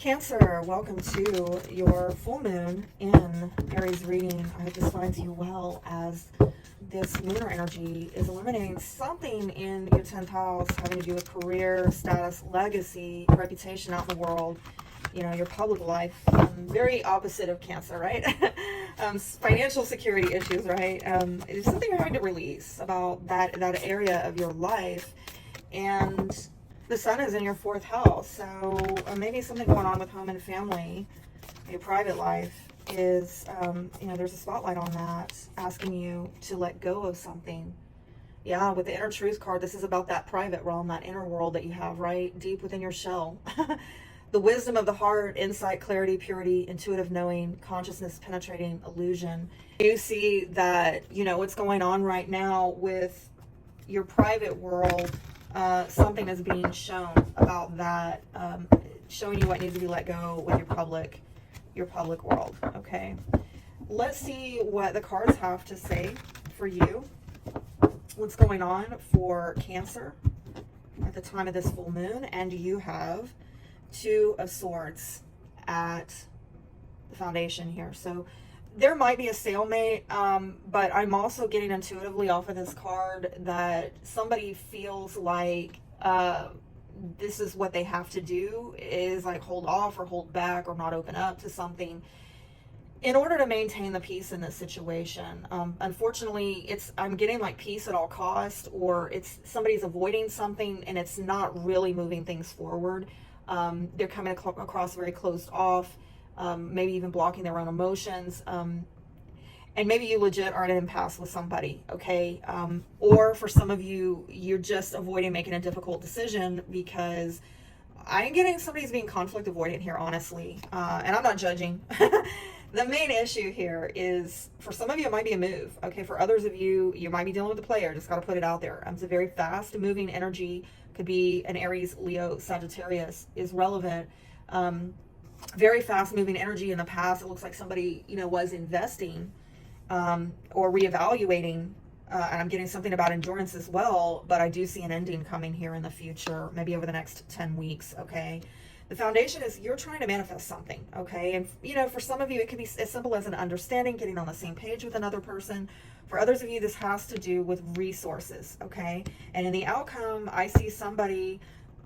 Cancer, welcome to your full moon in Aries reading. I hope this finds you well, as this lunar energy is illuminating something in your 10th house having to do with career, status, legacy, reputation out in the world, your public life. Very opposite of Cancer, right? Financial security issues, right? It's something you're having to release about that area of your life. And the sun is in your 4th house, so maybe something going on with home and family, your private life is, there's a spotlight on that, asking you to let go of something. Yeah, with the inner truth card, this is about that private realm, that inner world that you have right deep within your shell. The wisdom of the heart, insight, clarity, purity, intuitive knowing, consciousness penetrating illusion. You see that, what's going on right now with your private world. Something is being shown about that, showing you what needs to be let go with your public world. Okay, let's see what the cards have to say for you. What's going on for Cancer at the time of this full moon? And you have Two of Swords at the foundation here. So there might be a stalemate, but I'm also getting intuitively off of this card that somebody feels like this is what they have to do, is like hold off or hold back or not open up to something in order to maintain the peace in this situation. Unfortunately, I'm getting like peace at all cost, or it's somebody's avoiding something and it's not really moving things forward. They're coming across very closed off. Maybe even blocking their own emotions, and maybe you legit are at an impasse with somebody, okay? Or for some of you, you're just avoiding making a difficult decision, because I'm getting somebody's being conflict avoidant here, honestly, and I'm not judging. The main issue here is, for some of you, it might be a move, okay? For others of you, you might be dealing with the player. Just got to put it out there. It's a very fast moving energy. Could be an Aries, Leo, Sagittarius is relevant. Very fast moving energy. In the past, it looks like somebody was investing or reevaluating, and I'm getting something about endurance as well, but I do see an ending coming here in the future, maybe over the next 10 weeks. Okay, the foundation is you're trying to manifest something. Okay, and for some of you it can be as simple as an understanding, getting on the same page with another person. For others of you, this has to do with resources. Okay, and in the outcome, I see somebody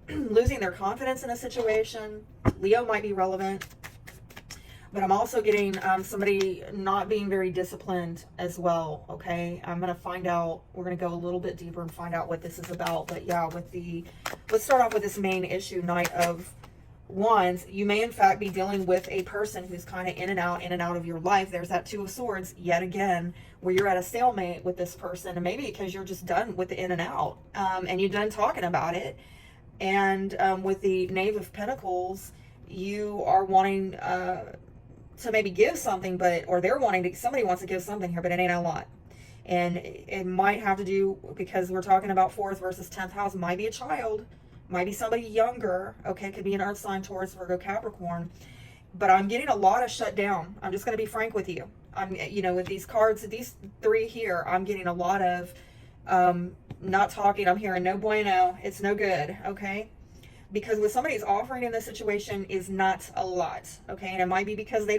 losing their confidence in a situation. Leo might be relevant, but I'm also getting somebody not being very disciplined as well. Okay, I'm going to find out. We're going to go a little bit deeper and find out what this is about. But yeah, let's start off with this main issue, Knight of Wands. You may in fact be dealing with a person who's kind of in and out of your life. There's that Two of Swords yet again, where you're at a stalemate with this person, and maybe because you're just done with the in and out, and you're done talking about it. And with the Knave of Pentacles, you are wanting to maybe give something, or somebody wants to give something here, but it ain't a lot. And it might have to do, because we're talking about 4th versus 10th house, might be a child, might be somebody younger, okay, could be an earth sign, Taurus, Virgo, Capricorn. But I'm getting a lot of shut down. I'm just going to be frank with you. With these cards, these 3 here, I'm getting a lot of not talking. I'm hearing no bueno, it's no good, okay? Because what somebody's offering in this situation is not a lot, okay? And it might be because they're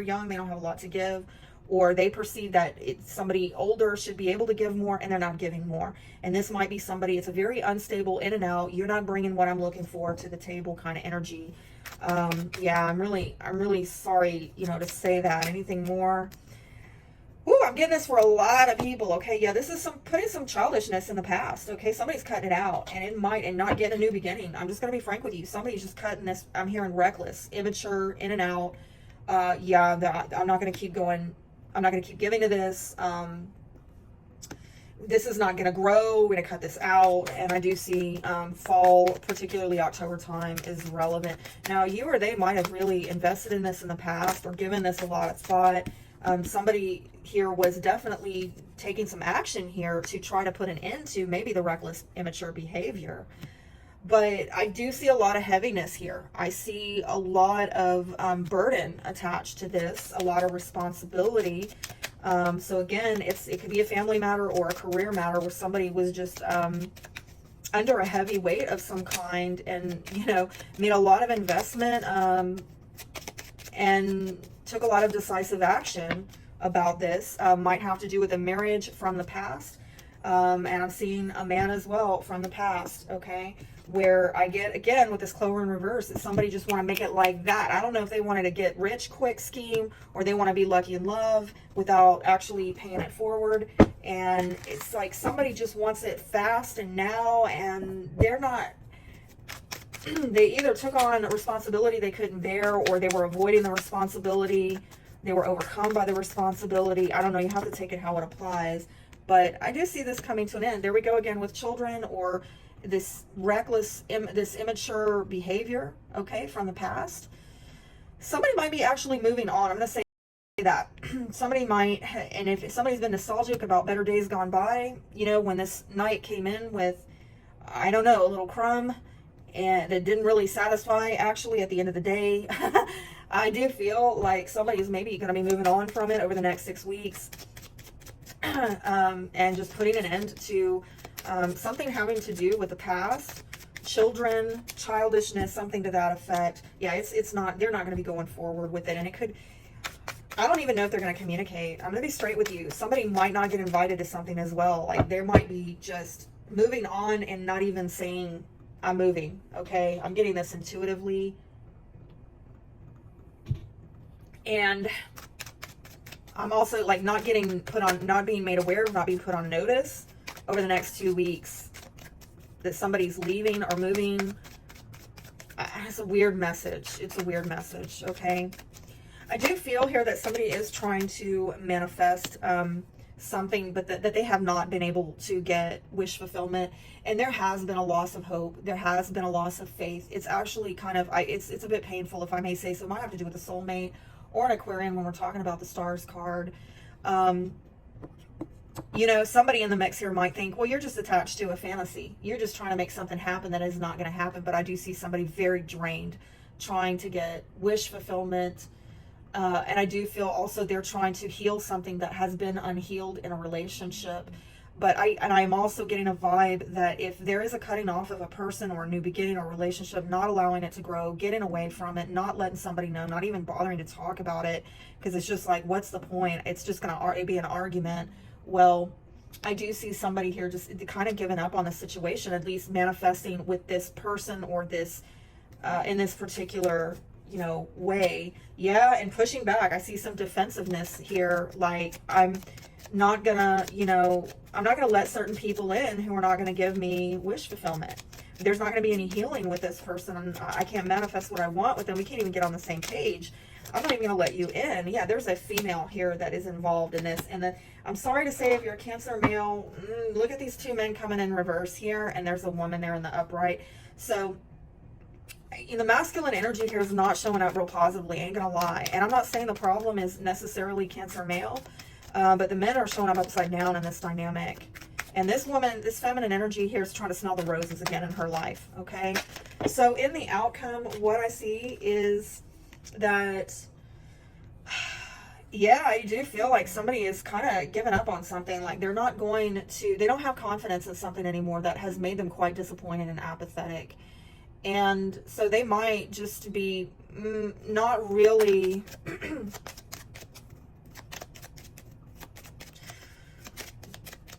young, they don't have a lot to give, or they perceive that somebody older should be able to give more, and they're not giving more. And this might be somebody, it's a very unstable in and out, you're not bringing what I'm looking for to the table kind of energy. Yeah, I'm really sorry, to say that. Anything more? Ooh, I'm getting this for a lot of people. Okay, yeah, this is putting some childishness in the past. Okay, somebody's cutting it out, and not getting a new beginning. I'm just gonna be frank with you. Somebody's just cutting this. I'm hearing reckless, immature, in and out. Yeah, I'm not gonna keep going. I'm not gonna keep giving to this. This is not gonna grow. We're gonna cut this out. And I do see fall, particularly October time, is relevant. Now, you or they might have really invested in this in the past, or given this a lot of thought. Somebody here was definitely taking some action here to try to put an end to maybe the reckless, immature behavior. But I do see a lot of heaviness here. I see a lot of burden attached to this, a lot of responsibility. So again, it could be a family matter or a career matter where somebody was just under a heavy weight of some kind, and, you know, made a lot of investment, and took a lot of decisive action about this. Might have to do with a marriage from the past. And I'm seeing a man as well from the past, okay? Where I get, again, with this Clover in reverse, that somebody just want to make it like that. I don't know if they wanted to get rich quick scheme, or they want to be lucky in love without actually paying it forward. And it's like somebody just wants it fast and now, and they're not, they either took on a responsibility they couldn't bear, or they were avoiding the responsibility. They were overcome by the responsibility. I don't know. You have to take it how it applies. But I do see this coming to an end. There we go again with children, or this reckless, this immature behavior, okay, from the past. Somebody might be actually moving on. I'm going to say that. Somebody might, and if somebody's been nostalgic about better days gone by, you know, when this night came in with, I don't know, a little crumb, and it didn't really satisfy actually at the end of the day. I do feel like somebody's maybe going to be moving on from it over the next 6 weeks. And just putting an end to something having to do with the past, children, childishness, something to that effect. Yeah, it's not, they're not going to be going forward with it. And it could, I don't even know if they're going to communicate. I'm going to be straight with you. Somebody might not get invited to something as well. Like, there might be just moving on and not even saying, I'm moving, okay? I'm getting this intuitively. And I'm also like not getting put on, not being made aware of, not being put on notice over the next 2 weeks that somebody's leaving or moving. It's a weird message. It's a weird message, okay? I do feel here that somebody is trying to manifest something, but that they have not been able to get wish fulfillment. And there has been a loss of hope. There has been a loss of faith. It's actually kind of, it's a bit painful, if I may say so. It might have to do with a soulmate or an Aquarian when we're talking about the stars card. You know, somebody in the mix here might think, well, you're just attached to a fantasy. You're just trying to make something happen that is not going to happen. But I do see somebody very drained, trying to get wish fulfillment. And I do feel also they're trying to heal something that has been unhealed in a relationship. But I'm also getting a vibe that if there is a cutting off of a person or a new beginning or relationship, not allowing it to grow, getting away from it, not letting somebody know, not even bothering to talk about it, because it's just like, what's the point? It's just going to be an argument. Well, I do see somebody here just kind of giving up on the situation, at least manifesting with this person or this, in this particular, you know, way. Yeah, and pushing back. I see some defensiveness here. Like, I'm not gonna, you know, I'm not gonna let certain people in who are not gonna give me wish fulfillment. There's not gonna be any healing with this person. I can't manifest what I want with them. We can't even get on the same page. I'm not even gonna let you in. Yeah, there's a female here that is involved in this. And then I'm sorry to say, if you're a Cancer male, look at these two men coming in reverse here, and there's a woman there in the upright. So the masculine energy here is not showing up real positively, ain't gonna lie. And I'm not saying the problem is necessarily Cancer male, but the men are showing up upside down in this dynamic. And this woman, this feminine energy here is trying to smell the roses again in her life, okay? So in the outcome, what I see is that, yeah, I do feel like somebody is kind of giving up on something. Like, they're not going to, they don't have confidence in something anymore that has made them quite disappointed and apathetic. And so they might just be not really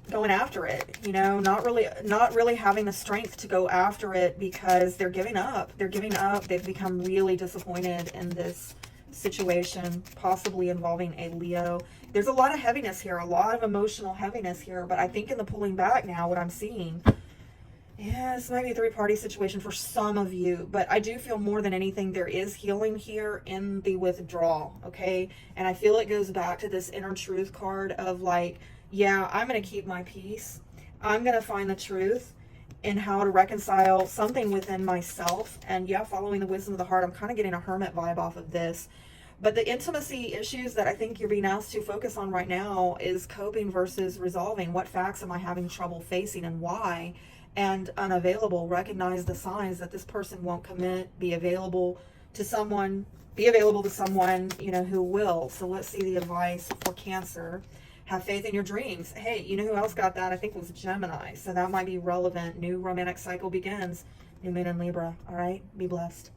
going after it, you know, not really having the strength to go after it, because they're giving up. They've become really disappointed in this situation, possibly involving a Leo. There's a lot of heaviness here, a lot of emotional heaviness here, but I think in the pulling back now, what I'm seeing, yeah, this might be a three-party situation for some of you, but I do feel more than anything there is healing here in the withdrawal, okay? And I feel it goes back to this inner truth card of like, yeah, I'm going to keep my peace. I'm going to find the truth in how to reconcile something within myself. And yeah, following the wisdom of the heart, I'm kind of getting a hermit vibe off of this. But the intimacy issues that I think you're being asked to focus on right now is coping versus resolving. What facts am I having trouble facing and why? And unavailable. Recognize the signs that this person won't commit. Be available to someone, you know, who will. So let's see the advice for Cancer. Have faith in your dreams. Hey, you know who else got that? I think it was Gemini. So that might be relevant. New romantic cycle begins. New moon in Libra. All right. Be blessed.